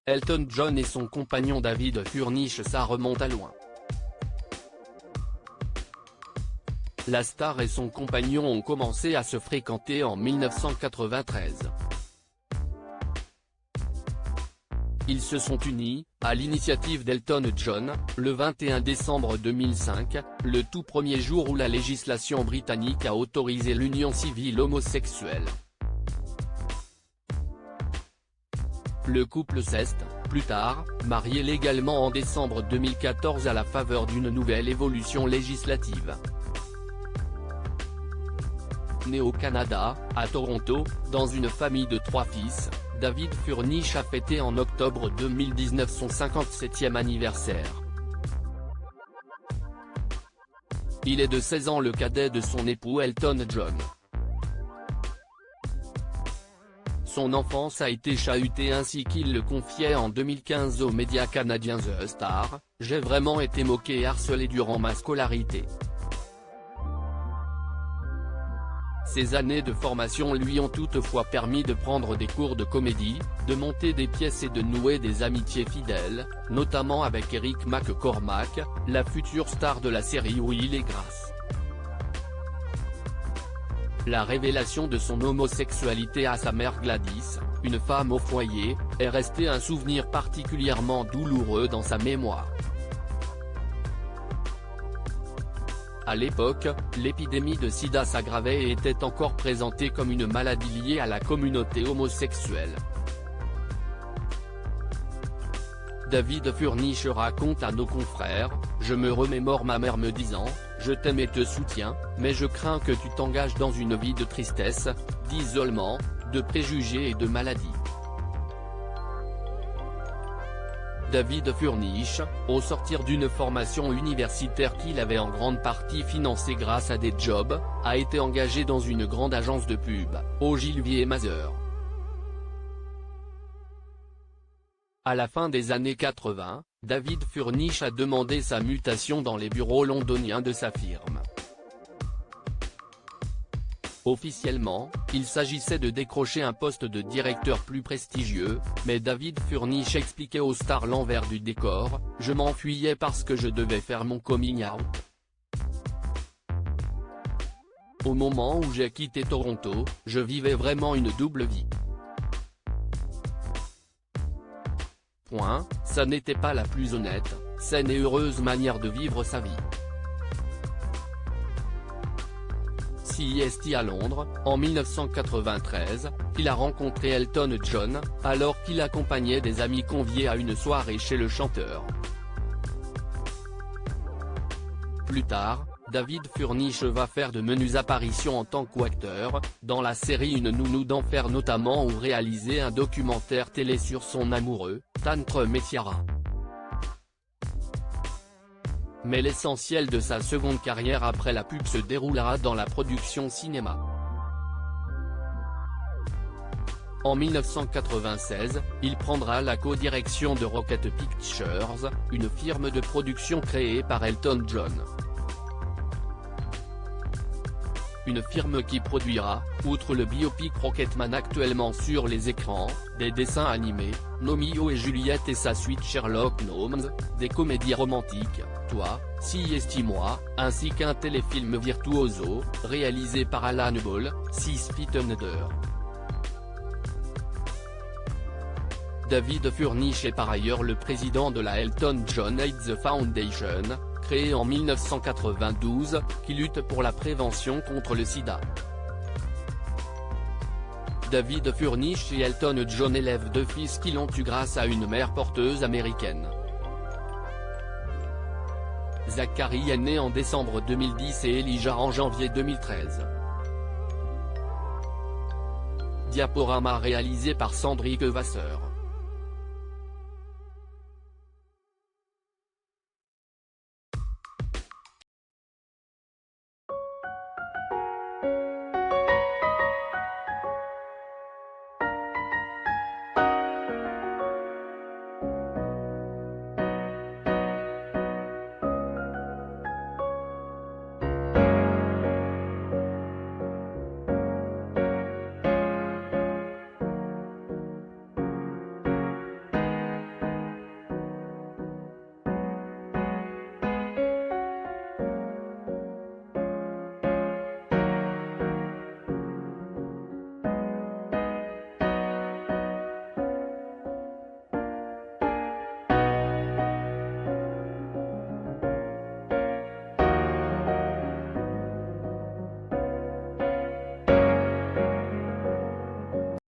Elton John et son compagnon David Furnish, ça remonte à loin. La star et son compagnon ont commencé à se fréquenter en 1993. Ils se sont unis, à l'initiative d'Elton John, le 21 décembre 2005, le tout premier jour où la législation britannique a autorisé l'union civile homosexuelle. Le couple s'est, plus tard, marié légalement en décembre 2014 à la faveur d'une nouvelle évolution législative. Né au Canada, à Toronto, dans une famille de 3 fils, David Furnish a fêté en octobre 2019 son 57e anniversaire. Il est de 16 ans le cadet de son époux Elton John. Son enfance a été chahutée ainsi qu'il le confiait en 2015 aux médias canadiens The Star, « J'ai vraiment été moqué et harcelé durant ma scolarité. » Ces années de formation lui ont toutefois permis de prendre des cours de comédie, de monter des pièces et de nouer des amitiés fidèles, notamment avec Eric McCormack, la future star de la série Will et Grace. La révélation de son homosexualité à sa mère Gladys, une femme au foyer, est restée un souvenir particulièrement douloureux dans sa mémoire. À l'époque, l'épidémie de sida s'aggravait et était encore présentée comme une maladie liée à la communauté homosexuelle. David Furnish raconte à nos confrères, « Je me remémore ma mère me disant, je t'aime et te soutiens, mais je crains que tu t'engages dans une vie de tristesse, d'isolement, de préjugés et de maladie. » David Furnish, au sortir d'une formation universitaire qu'il avait en grande partie financée grâce à des jobs, a été engagé dans une grande agence de pub, Ogilvy & Mather. À la fin des années 80, David Furnish a demandé sa mutation dans les bureaux londoniens de sa firme. Officiellement, il s'agissait de décrocher un poste de directeur plus prestigieux, mais David Furnish expliquait aux stars l'envers du décor, « Je m'enfuyais parce que je devais faire mon coming out. Au moment où j'ai quitté Toronto, je vivais vraiment une double vie. Ça n'était pas la plus honnête, saine et heureuse manière de vivre sa vie. » CEST à Londres, en 1993, il a rencontré Elton John, alors qu'il accompagnait des amis conviés à une soirée chez le chanteur. Plus tard, David Furnish va faire de menues apparitions en tant qu'acteur, dans la série Une nounou d'enfer notamment ou réaliser un documentaire télé sur son amoureux, Tantrum et Tiara. Mais l'essentiel de sa seconde carrière après la pub se déroulera dans la production cinéma. En 1996, il prendra la co-direction de Rocket Pictures, une firme de production créée par Elton John. Une firme qui produira, outre le biopic Rocketman actuellement sur les écrans, des dessins animés, Romeo et Juliette et sa suite Sherlock Gnomes, des comédies romantiques, Toi, Si Moi, ainsi qu'un téléfilm virtuoso, réalisé par Alan Ball, 6 Feet Under. David Furnish est par ailleurs le président de la Elton John AIDS Foundation, créée en 1992, qui lutte pour la prévention contre le sida. David Furnish et Elton John élèvent 2 fils qui l'ont eu grâce à une mère porteuse américaine. Zachary est né en décembre 2010 et Elijah en janvier 2013. Diaporama réalisé par Sandrine Vasseur.